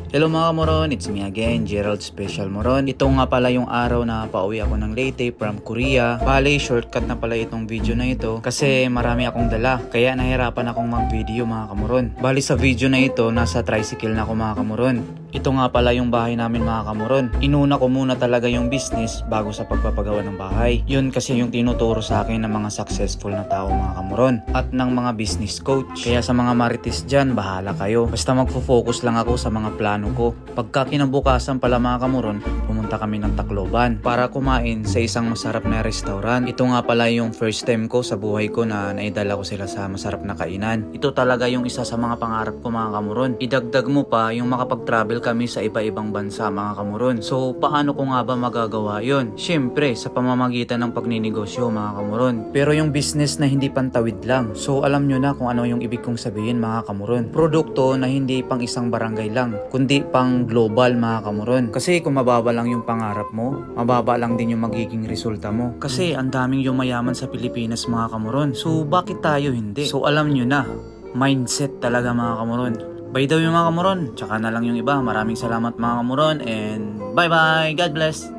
Hello mga kamoron, it's me again, Gerald Special Moron. Ito nga pala yung araw na pauwi ako ng Leyte from Korea. Bale, shortcut na pala itong video na ito kasi marami akong dala. Kaya nahirapan akong mag-video mga kamoron. Bale sa video na ito, nasa tricycle na ako mga kamoron. Ito nga pala yung bahay namin mga kamoron. Inuna ko muna talaga yung business bago sa pagpapagawa ng bahay. Yun kasi yung tinuturo sa akin ng mga successful na tao mga kamoron at ng mga business coach. Kaya sa mga marites dyan, bahala kayo. Basta magfo-focus lang ako sa mga plano ko. Pagka kinabukasan pala mga kamoron, pumunta kami ng Tacloban para kumain sa isang masarap na restaurant. Ito nga pala yung first time ko sa buhay ko na naidala ko sila sa masarap na kainan. Ito talaga yung isa sa mga pangarap ko mga kamoron. Idagdag mo pa yung makapag-travel kami sa iba-ibang bansa mga kamoron. So paano ko nga ba magagawa yon? Syempre sa pamamagitan ng pagninegosyo mga kamoron. Pero yung business na hindi pantawid lang. So alam nyo na kung ano yung ibig kong sabihin mga kamoron. Produkto na hindi pang isang barangay lang, kundi pang global mga kamoron. Kasi kung mababa lang yung pangarap mo, mababa lang din yung magiging resulta mo. Kasi ang daming yumayaman sa Pilipinas mga kamoron. So bakit tayo hindi? So alam nyo na, mindset talaga mga kamoron. By the way mga kamoron, tsaka na lang yung iba. Maraming salamat mga kamoron and bye bye, God bless.